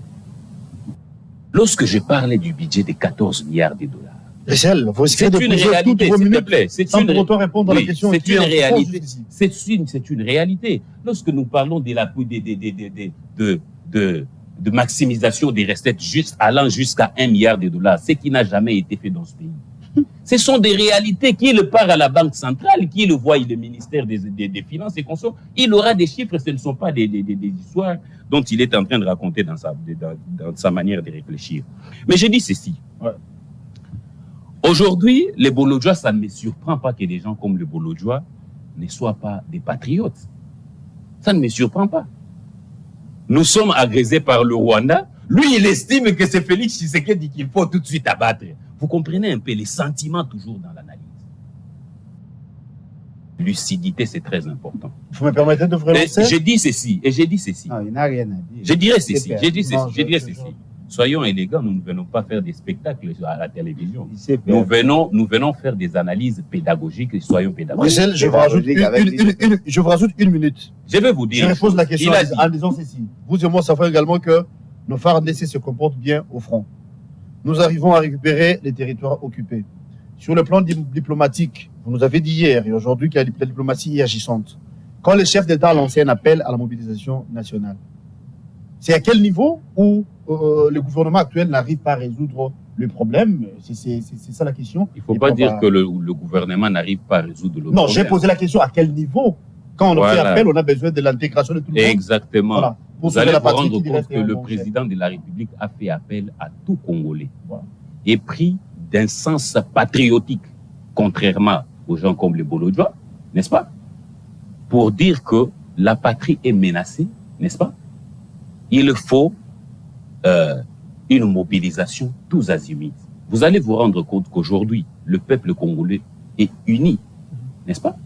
C: Lorsque je parlais du budget de 14 milliards de dollars,
A: c'est
C: une réalité, s'il te plaît.
A: C'est une réalité.
C: C'est une réalité. Lorsque nous parlons de maximisation des recettes allant jusqu'à 1 milliard de dollars, ce qui n'a jamais été fait dans ce pays. Ce sont des réalités. Qui le part à la Banque centrale, qui le voit, le ministère des Finances et Conso, il aura des chiffres, ce ne sont pas des histoires dont il est en train de raconter dans sa manière de réfléchir. Mais je dis ceci.
A: Ouais.
C: Aujourd'hui, les Bolodjoa, ça ne me surprend pas que des gens comme le Bolodjoa ne soient pas des patriotes. Ça ne me surprend pas. Nous sommes agressés par le Rwanda. Lui, il estime que c'est Félix Tshisekedi qu'il faut tout de suite abattre. Vous comprenez un peu les sentiments toujours dans l'analyse. Lucidité, c'est très important.
A: Vous me permettez de vous relancer?
C: Je dis ceci, et je dis ceci.
B: Non, il n'a rien à dire.
C: Je dirais ceci, je dirais ceci. Soyons élégants, nous ne venons pas faire des spectacles à la télévision. Nous venons faire des analyses pédagogiques, soyons pédagogiques.
A: Michel, je vous rajoute une minute.
C: Je vais vous dire.
A: Je repose la question en disant ceci. Vous et moi savons également que nos FARDC se comportent bien au front. Nous arrivons à récupérer les territoires occupés. Sur le plan diplomatique, vous nous avez dit hier et aujourd'hui qu'il y a la diplomatie agissante. Quand le chef d'État a lancé un appel à la mobilisation nationale, c'est à quel niveau où le gouvernement actuel n'arrive pas à résoudre le problème? C'est ça la question.
C: Il ne faut pas dire que le gouvernement n'arrive pas à résoudre le problème.
A: Non, j'ai posé la question à quel niveau? Quand on fait appel, on a besoin de l'intégration de tout le monde.
C: Exactement.
A: Voilà.
C: Vous allez vous rendre compte que le président de la République a fait appel à tout Congolais et pris d'un sens patriotique, contrairement aux gens comme les Bolodjoa, n'est-ce pas? Pour dire que la patrie est menacée, n'est-ce pas? Il faut une mobilisation tous azimuts. Vous allez vous rendre compte qu'aujourd'hui, le peuple congolais est uni, n'est-ce pas?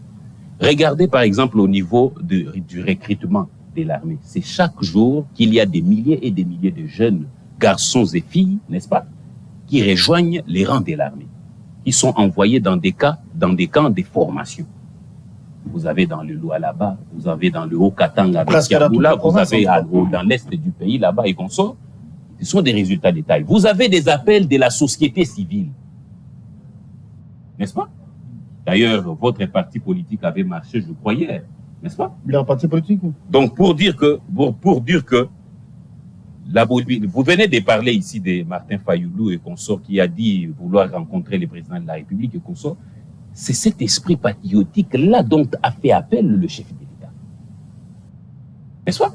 C: Regardez par exemple au niveau du recrutement de l'armée. C'est chaque jour qu'il y a des milliers et des milliers de jeunes garçons et filles, n'est-ce pas, qui rejoignent les rangs de l'armée, qui sont envoyés dans des camps de formation. vous avez dans le Lualaba, vous avez dans le Haut-Katanga, avec
A: Presque dans
C: Kiaboula,
A: toutes les
C: vous avez
A: provinces,
C: dans l'est du pays, là-bas, et qu'on sort. Ce sont des résultats de taille. Vous avez des appels de la société civile. N'est-ce pas? D'ailleurs, votre parti politique avait marché, je crois, hier. N'est-ce pas?
A: Il est un parti politique.
C: Donc, pour dire que vous venez de parler ici de Martin Fayoulou et consort qui a dit vouloir rencontrer le président de la République et consort. C'est cet esprit patriotique-là dont a fait appel le chef de l'État. N'est-ce pas?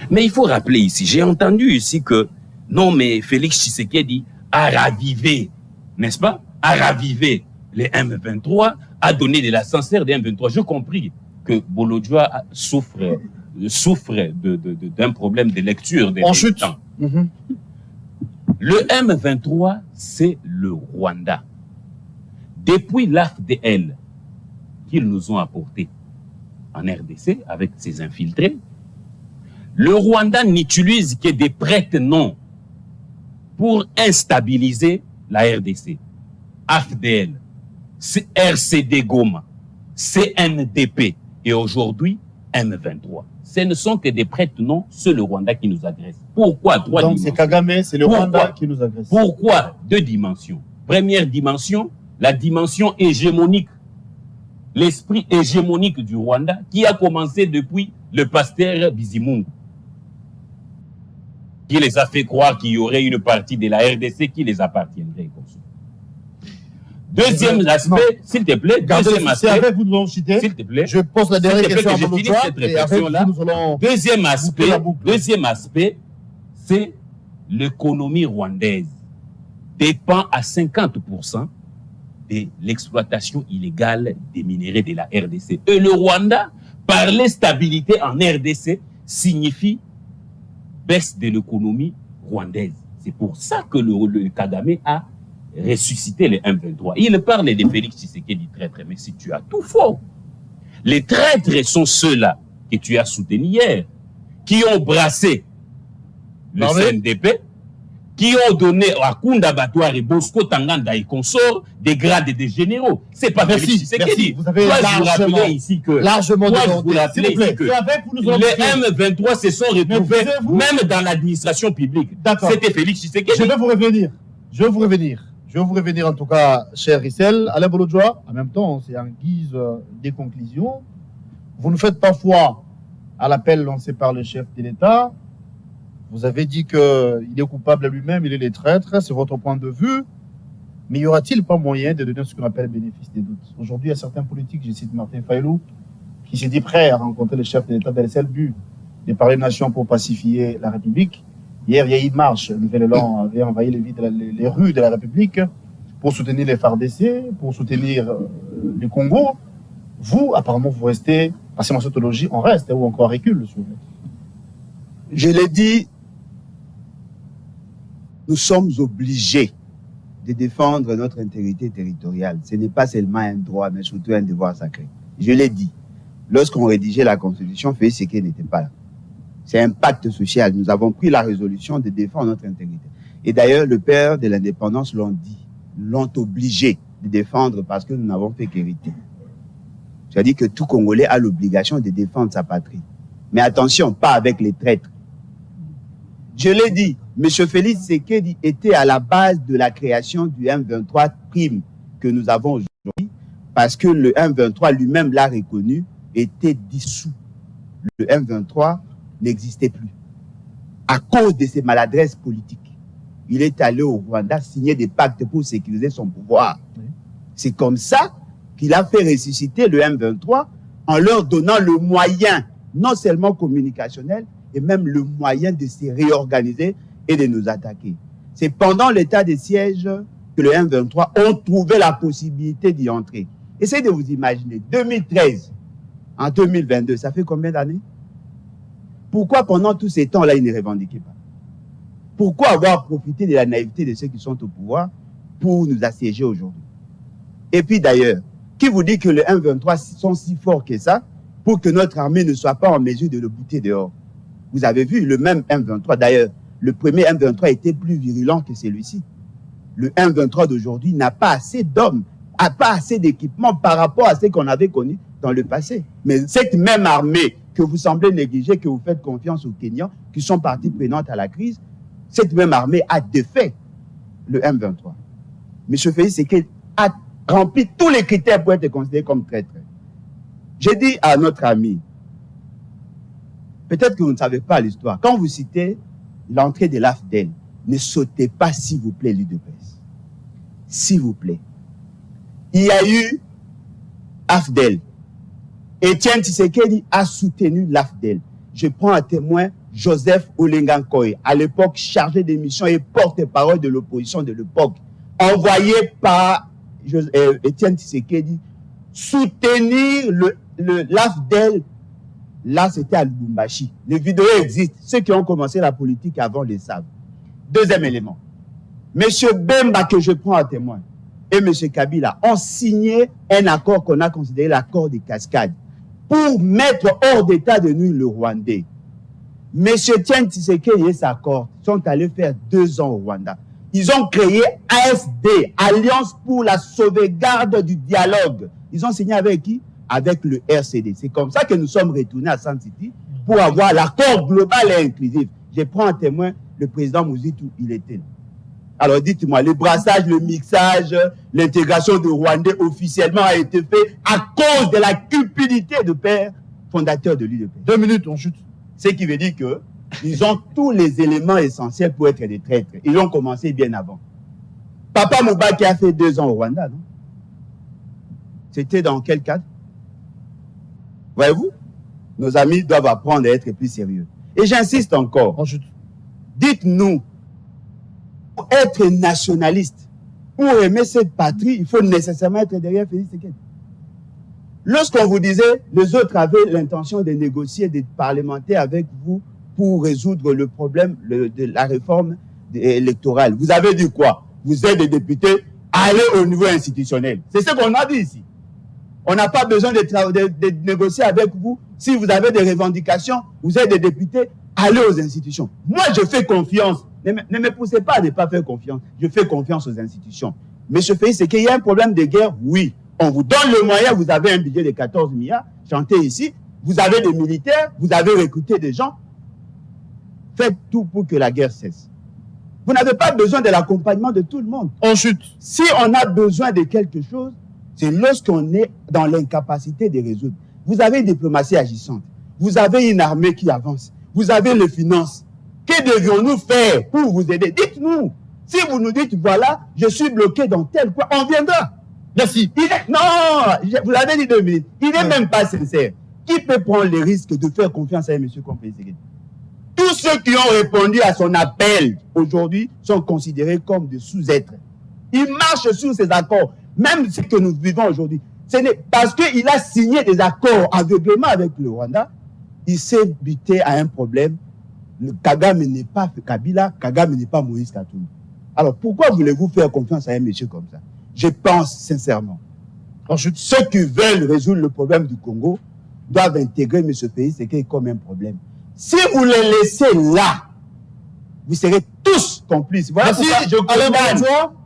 C: Mais il faut rappeler ici, j'ai entendu ici que, non, mais Félix Tshisekedi a ravivé, n'est-ce pas? A ravivé les M23, a donné de la sincère des M23. J'ai compris que Bolodjoa souffre d'un problème de lecture.
A: En chute.
C: Le M23, c'est le Rwanda. Depuis l'AFDL qu'ils nous ont apporté en RDC avec ses infiltrés, le Rwanda n'utilise que des prête-noms pour instabiliser la RDC. AFDL, RCD Goma, CNDP et aujourd'hui M23. Ce ne sont que des prête-noms, c'est le Rwanda qui nous agresse. Pourquoi? Trois
A: Donc
C: dimensions.
A: c'est Kagame, c'est le Rwanda qui nous agresse.
C: Pourquoi? Deux dimensions. Première dimension, la dimension hégémonique, l'esprit hégémonique du Rwanda qui a commencé depuis le pasteur Bizimungu, qui les a fait croire qu'il y aurait une partie de la RDC qui les appartiendrait. Deuxième aspect, s'il te plaît, deuxième aspect,
A: avec vous nous allons citer,
C: s'il te plaît,
A: je pose la dernière question à mon
C: cette réflexion-là. Deuxième aspect, c'est l'économie rwandaise dépend à 50% de l'exploitation illégale des minéraux de la RDC. Et le Rwanda, parler stabilité en RDC signifie baisse de l'économie rwandaise. C'est pour ça que le Kagame a ressuscité les M23. Il parle de Félix Tshisekedi traître, mais si tu as tout faux. Les traîtres sont ceux-là que tu as soutenus hier, qui ont brassé le CNDP, qui ont donné à Kunda Batouar et Bosco Tanganda et consorts des grades de généraux. C'est pas Félix Tshisekedi.
A: Vous avez largement
C: ici que
A: largement
C: les M23 se sont retrouvés même dans l'administration publique. C'était Félix Tshisekedi.
A: Je vais vous revenir. Je vais vous revenir en tout cas, cher Rissel. Alain Bolodjoa, en même temps, c'est en guise des conclusions. Vous ne faites pas foi à l'appel lancé par le chef de l'État. Vous avez dit qu'il est coupable lui-même, il est les traîtres, c'est votre point de vue. Mais y aura-t-il pas moyen de donner ce qu'on appelle le bénéfice des doutes? Aujourd'hui, il y a certains politiques, je cite Martin Fayoulou, qui s'est dit prêt à rencontrer le chef de l'État dans le seul but de parler nation pour pacifier la République. Hier, il y a eu une marche. Le Nouvel Élan avait envahi les rues de la République pour soutenir les FARDC, pour soutenir le Congo. Vous, apparemment, vous restez, passez-moi cette logique, on reste ou encore recule, s'il vous plaît.
B: Je l'ai dit, nous sommes obligés de défendre notre intégrité territoriale. Ce n'est pas seulement un droit, mais surtout un devoir sacré. Je l'ai dit, lorsqu'on rédigeait la Constitution, Félix Tshisekedi n'était pas là. C'est un pacte social. Nous avons pris la résolution de défendre notre intégrité. Et d'ailleurs, le père de l'indépendance l'ont dit, l'ont obligé de défendre parce que nous n'avons fait qu'hériter. C'est-à-dire que tout Congolais a l'obligation de défendre sa patrie. Mais attention, pas avec les traîtres. Je l'ai dit, M. Félix Tshisekedi était à la base de la création du M23 prime que nous avons aujourd'hui parce que le M23 lui-même l'a reconnu, était dissous. Le M23 n'existait plus. À cause de ses maladresses politiques, il est allé au Rwanda signer des pactes pour sécuriser son pouvoir. C'est comme ça qu'il a fait ressusciter le M23 en leur donnant le moyen, non seulement communicationnel, et même le moyen de se réorganiser et de nous attaquer. C'est pendant l'état de siège que le M23 ont trouvé la possibilité d'y entrer. Essayez de vous imaginer, 2013, en 2022, ça fait combien d'années? Pourquoi pendant tous ces temps-là, ils ne revendiquaient pas? Pourquoi avoir profité de la naïveté de ceux qui sont au pouvoir pour nous assiéger aujourd'hui? Et puis d'ailleurs, qui vous dit que les M23 sont si forts que ça pour que notre armée ne soit pas en mesure de le bouter dehors? Vous avez vu le même M23, d'ailleurs, le premier M23 était plus virulent que celui-ci. Le M23 d'aujourd'hui n'a pas assez d'hommes pas assez d'équipement par rapport à ce qu'on avait connu dans le passé. Mais cette même armée que vous semblez négliger, que vous faites confiance aux Kenyans, qui sont partie prenante à la crise, cette même armée a défait le M23. M. Félix Tshisekedi a rempli tous les critères pour être considéré comme traître. J'ai dit à notre ami, peut-être que vous ne savez pas l'histoire, quand vous citez l'entrée de l'AFDEL, ne sautez pas, s'il vous plaît, l'UDPS. S'il vous plaît. Il y a eu AFDEL. Étienne Tshisekedi a soutenu l'AFDEL. Je prends à témoin Joseph Olengankoy, à l'époque chargé des missions et porte-parole de l'opposition de l'époque, envoyé par Étienne Tshisekedi soutenir l'AFDEL. Là, c'était à Lubumbashi. Les vidéos existent. Ceux qui ont commencé la politique avant les savent. Deuxième élément. Monsieur Bemba, que je prends à témoin, et monsieur Kabila ont signé un accord qu'on a considéré l'accord des cascades pour mettre hors d'état de nuire le Rwandais. Monsieur Étienne Tshisekedi et sa cohorte sont allés faire 2 ans au Rwanda. Ils ont créé AFD, Alliance pour la sauvegarde du dialogue. Ils ont signé avec qui? Avec le RCD. C'est comme ça que nous sommes retournés à Sun City pour avoir l'accord global et inclusif. Je prends en témoin le président Mouzitu, il était là. Alors dites-moi, le brassage, le mixage, l'intégration de Rwandais officiellement a été fait à cause de la cupidité de père fondateur de l'UDP.
A: 2 minutes, on chute.
B: Ce qui veut dire que ils ont tous les éléments essentiels pour être des traîtres. Ils ont commencé bien avant. Papa Moubaki a fait 2 ans au Rwanda, non? C'était dans quel cadre? Voyez-vous? Nos amis doivent apprendre à être plus sérieux. Et j'insiste encore.
A: On chute.
B: Dites-nous, pour être nationaliste, pour aimer cette patrie, il faut nécessairement être derrière Félix Tshisekedi. Lorsqu'on vous disait, les autres avaient l'intention de négocier des parlementaires avec vous pour résoudre le problème de la réforme électorale, vous avez dit quoi? Vous êtes des députés, allez au niveau institutionnel. C'est ce qu'on a dit ici. On n'a pas besoin de négocier avec vous. Si vous avez des revendications, vous êtes des députés, allez aux institutions. Moi, je fais confiance. Ne me poussez pas à ne pas faire confiance. Je fais confiance aux institutions. Mais ce pays, c'est qu'il y a un problème de guerre, oui. On vous donne le moyen, vous avez un budget de 14 milliards, chantez ici, vous avez des militaires, vous avez recruté des gens. Faites tout pour que la guerre cesse. Vous n'avez pas besoin de l'accompagnement de tout le monde.
A: On chute.
B: Si on a besoin de quelque chose, c'est lorsqu'on est dans l'incapacité de résoudre. Vous avez une diplomatie agissante. Vous avez une armée qui avance. Vous avez les finances. Que devions-nous faire pour vous aider? Dites-nous. Si vous nous dites, voilà, je suis bloqué dans tel coin, on viendra.
A: Merci.
B: Non, vous l'avez dit 2 minutes. Il n'est même pas sincère. Qui peut prendre le risque de faire confiance à un monsieur comme Félix Tshisekedi? Tous ceux qui ont répondu à son appel aujourd'hui sont considérés comme des sous-êtres. Ils marchent sur ces accords. Même ce que nous vivons aujourd'hui. Ce n'est parce qu'il a signé des accords aveuglément avec le Rwanda, il s'est buté à un problème. Le Kagame n'est pas Kabila, Kagame n'est pas Moïse Katumbi. Alors pourquoi voulez-vous faire confiance à un monsieur comme ça? Je pense sincèrement. Ensuite, ceux qui veulent résoudre le problème du Congo doivent intégrer M. Félix Tshisekedi comme un problème. Si vous les laissez là, vous serez tous complices. Voilà pourquoi je condamne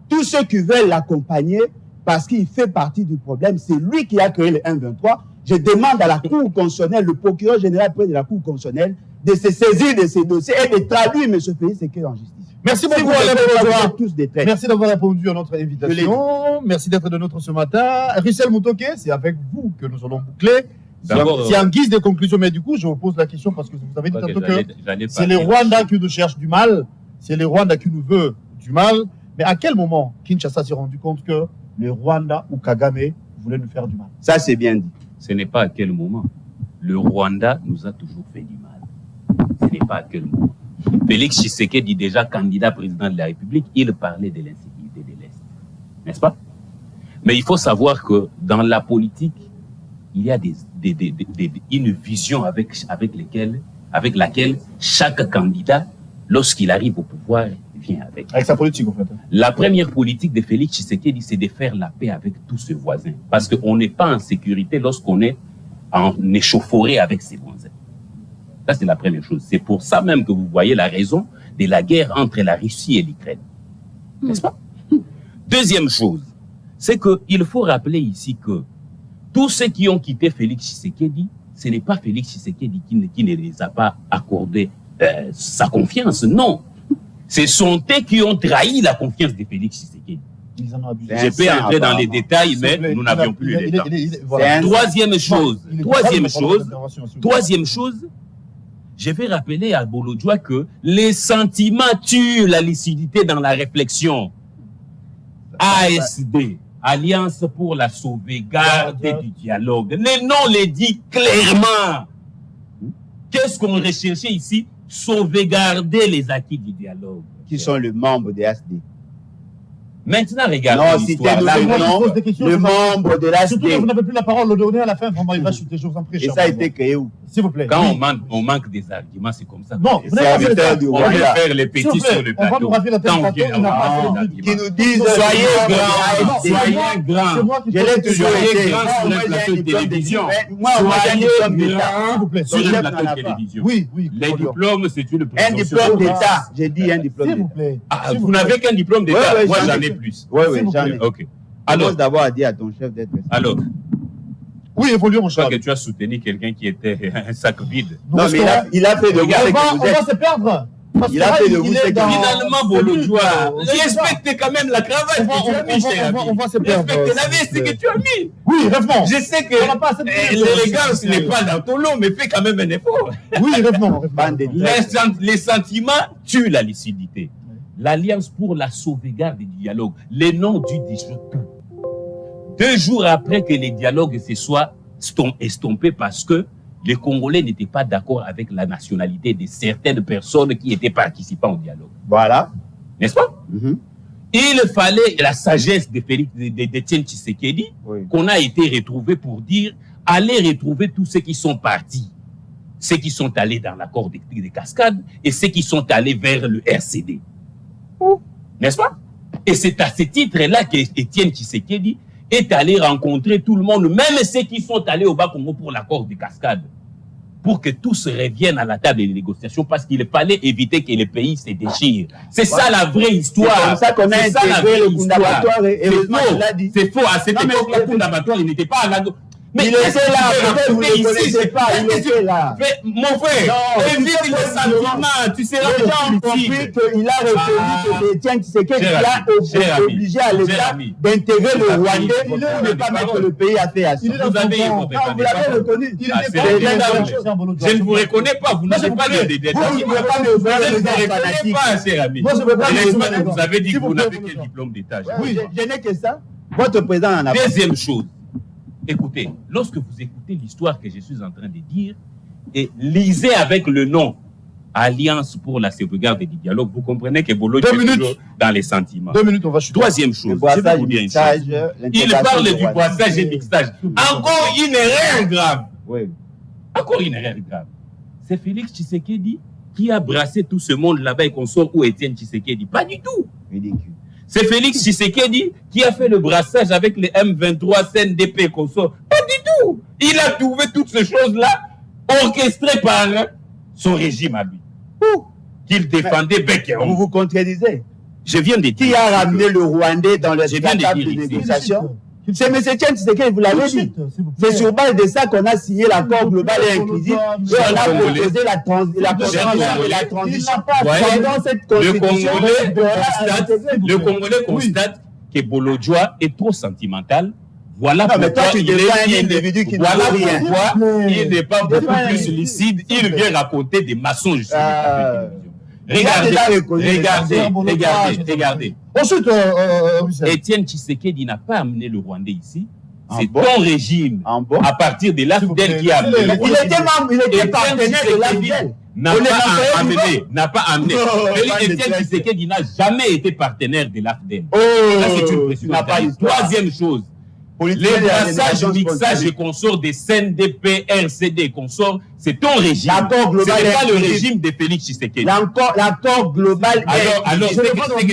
B: tous ceux qui veulent l'accompagner parce qu'il fait partie du problème. C'est lui qui a créé le 1-23. Je demande à la Cour constitutionnelle, le procureur général près de la Cour constitutionnelle, de se saisir de ces dossiers et de traduire M. Félix Tshisekedi en justice.
A: Merci beaucoup, Alain.
B: Tous des traîtres.
A: Merci d'avoir répondu à notre invitation. Merci d'être de notre ce matin. Russell Mutoke, c'est avec vous que nous allons boucler. C'est en guise de conclusion, mais du coup, je vous pose la question parce que vous avez dit tantôt que c'est les Rwandais qui nous cherchent du mal, c'est les Rwandais qui nous veulent du mal. Mais à quel moment Kinshasa s'est rendu compte que le Rwanda ou Kagame voulait nous faire du mal?
B: Ça, c'est bien dit.
C: Ce n'est pas à quel moment. Le Rwanda nous a toujours fait du mal. Ce n'est pas à quel moment. Félix Tshisekedi, déjà candidat président de la République, il parlait de l'insécurité de l'Est. N'est-ce pas? Mais il faut savoir que dans la politique, il y a une vision avec laquelle chaque candidat, lorsqu'il arrive au pouvoir, vient avec.
A: Avec sa politique, en fait.
C: La première politique de Félix Tshisekedi, c'est de faire la paix avec tous ses voisins. Parce qu'on n'est pas en sécurité lorsqu'on est en échauffourée avec ses voisins. Ça, c'est la première chose. C'est pour ça même que vous voyez la raison de la guerre entre la Russie et l'Ukraine. N'est-ce pas? Deuxième chose, c'est qu'il faut rappeler ici que tous ceux qui ont quitté Félix Tshisekedi, ce n'est pas Félix Tshisekedi qui ne les a pas accordé sa confiance, non. Ce sont eux qui ont trahi la confiance de Félix Tshisekedi. Je peux entrer dans les détails, mais nous n'avions plus le temps. Troisième chose, je vais rappeler à Bolodjoa que les sentiments tuent la lucidité dans la réflexion. ASD, Alliance pour la sauvegarde du dialogue. Le nom le dit clairement. Qu'est-ce qu'on recherchait ici? Sauvegarder les acquis du dialogue.
B: Qui sont les membres de l'ASD?
C: Maintenant, regardez l'histoire.
B: Le membre de l'ASD.
A: Surtout que vous n'avez plus la parole, le donner à la fin, vraiment, il va chuter, je vous en prie.
B: Et ça a été créé où?
A: S'il vous plaît.
C: Quand on manque des arguments, c'est comme ça.
A: Non,
C: on peut faire les petits sur le plateau.
A: On va nous rappeler la tête
B: qui nous disent
C: soyez grands.
B: Je l'ai toujours été.
C: Soyez grands sur le plateau de télévision.
B: Soyez
C: grands sur le plateau de télévision.
A: Oui.
C: Les diplômes, c'est une
B: un diplôme d'État. J'ai dit un diplôme
A: S'il vous
B: d'État.
A: plaît.
C: Ah, vous n'avez qu'un diplôme d'État. Moi, j'en ai plus.
B: Oui, j'en ai.
C: Ok.
B: Alors,
C: Alors,
B: d'abord à dire à ton chef d'être resté.
C: alors,
A: Oui, évolue, mon
C: je crois
A: cher.
C: que tu as soutenu quelqu'un qui était un sac vide.
B: Non, mais il a fait de vous ce que
A: On
B: vous êtes.
A: va se perdre. Parce
B: Il
A: que
B: a
A: là,
B: fait de vous
A: est
B: ce que
A: dans-
C: Finalement, Bolodjoa, respecte quand même la cravate que tu as mis, cher ami.
A: on va se perdre.
C: Respecte la veste que tu as mis.
A: Oui, rêvement.
C: Je sais que
A: On n'a pas assez de
C: l'élégance n'est pas dans ton lot, mais fais quand même un effort.
A: Oui, rêvement.
B: Bande de
C: Les sentiments tuent la lucidité. L'Alliance pour la sauvegarde du dialogue, les noms du disjoncteur. 2 jours après que les dialogues se soient estompés parce que les Congolais n'étaient pas d'accord avec la nationalité de certaines personnes qui étaient participants au dialogue.
B: Voilà.
C: N'est-ce pas? Il fallait la sagesse d'Étienne Tshisekedi qu'on a été retrouvé pour dire allez retrouver tous ceux qui sont partis. Ceux qui sont allés dans l'accord des cascades et ceux qui sont allés vers le RCD. N'est-ce pas? Et c'est à ce titre-là qu'Étienne Tshisekedi est allé rencontrer tout le monde, même ceux qui sont allés au Bas-Congo pour l'accord des cascades, pour que tous reviennent à la table des négociations, parce qu'il fallait éviter que les pays se déchirent. C'est ça la vraie histoire.
B: C'est comme ça qu'on a intégré le Kundabatoire et heureusement il l'a dit.
C: C'est faux. À cette époque, le Kundabatoire, il n'était pas à la...
B: Mais il était là, peut-être vous ne le connaissez pas, il était là.
C: Mon frère, évite les sentiments, tu seras gentil.
B: Il a reconnu que Étienne Tshisekedi a obligé à l'État d'intégrer le Rwandais pour ne pas mettre le pays à faire.
C: Vous avez
B: vous l'avez reconnu.
C: Je ne vous reconnais pas, vous n'avez pas de détails.
B: Vous ne pouvez pas me voir
C: Je ne
B: les
C: vous reconnais pas, cher ami.
A: Moi, je ne veux pas
C: Vous avez dit que vous n'avez qu'un diplôme d'État.
B: Oui, je n'ai que ça. Votre président en a pas.
C: Deuxième chose, écoutez, lorsque vous écoutez l'histoire que je suis en train de dire, et lisez avec le nom Alliance pour la sauvegarde du dialogue, vous comprenez que Bolodjoa est toujours dans les sentiments.
A: 2 minutes, on va chuter.
C: Troisième chose, je vais vous dire une chose. Il parle du boissage et mixage. Encore une erreur grave.
B: Oui.
C: Encore une erreur grave. C'est Félix Tshisekedi qui a brassé tout ce monde là-bas et qu'on sort où Étienne Tshisekedi. Pas du tout.
B: Ridicule.
C: C'est Félix Tshisekedi qui a fait le brassage avec les M23, CNDP, qu'on sort. Pas du tout. Il a trouvé toutes ces choses-là orchestrées par son régime à lui. Qu'il défendait bec et
B: Vous
C: ongle.
B: vous contredisez.
C: Je viens de dire.
B: Qui a ramené le Rwandais dans le
C: Je viens de
B: table de
C: dire ici.
B: négociation? C'est M. Etienne Tshisekedi, vous l'avez dit. C'est sur base de ça qu'on a signé l'accord global et inclusif. Et on a proposé la transformation et la transition. Pendant cette constitution,
C: Le Congolais constate que Bolodjoa est trop sentimental. Voilà
B: Non, mais toi,
C: pourquoi
B: tu défends un individu qui ne
C: voilà
B: vaut rien.
C: pourquoi il n'est pas beaucoup
B: Défends
C: plus
B: un-
C: lucide. Il vient raconter des mensonges sur les
B: Il a déjà reconnu les
C: Regardez.
A: Ensuite, Russell.
C: Étienne Tshisekedi n'a pas amené le Rwandais ici.
B: En
C: C'est
B: bon.
C: ton régime,
B: En bon.
C: à partir de
A: S'il vous
C: l'AFDEL
A: plaît,
C: qui a amené le
A: laissez-les.
C: Rwandais.
B: Il était membre, il était
C: Étienne
B: partenaire de
C: Tshisekedi
B: l'AFDEL.
C: n'a
B: On est
C: pas
B: dans
C: amené,
B: le
C: n'a pas amené.
B: Non,
C: Mais
B: pas
C: Étienne
B: de
C: Tshisekedi n'a jamais été partenaire de l'AFDEL.
B: Oh,
C: Ça, c'est une
B: tu
C: précision.
B: n'as pas l'histoire.
C: Troisième chose, les
B: Politique de la
C: brassages,
B: génération
C: mixages
B: spontanée.
C: et consorts des CNDP, RCD, consorts, c'est ton régime.
B: L'accord global
C: Ce n'est pas le
B: inclusif.
C: régime de Félix Tshisekedi.
B: L'accord global
C: Alors,
A: Je
C: c'est
A: n'ai
C: que
A: pas
C: tu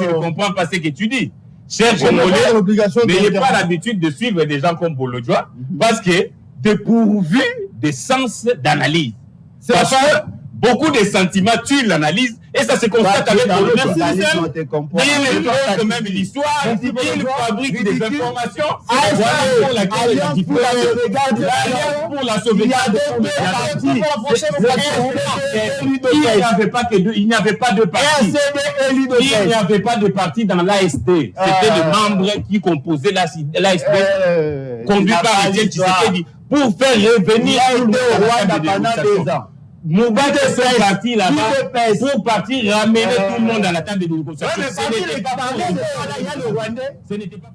C: ne comprends pas ce que tu dis. Chers
A: Je n'ai pas
C: Congolais,
A: l'obligation de
C: n'ayez
A: dire-
C: pas l'habitude de suivre des gens comme Bolodjoa parce que dépourvu de sens d'analyse.
A: C'est
C: Parce
A: pas-
C: que beaucoup de sentiments tuent l'analyse et ça se constate avec le système. Il montre même l'histoire, il fabrique des informations. Voilà pour laquelle la différence pour la sauvegarde il n'y avait pas de parti. Il n'y avait pas de parti dans l'ASD. C'était les membres qui composaient l'ASD, conduit par Étienne Tshisekedi, pour faire revenir le Rwanda pendant 2 ans. Moubade est parti là-bas pour partir ramener tout le monde à la table de négociation. Ce n'était pas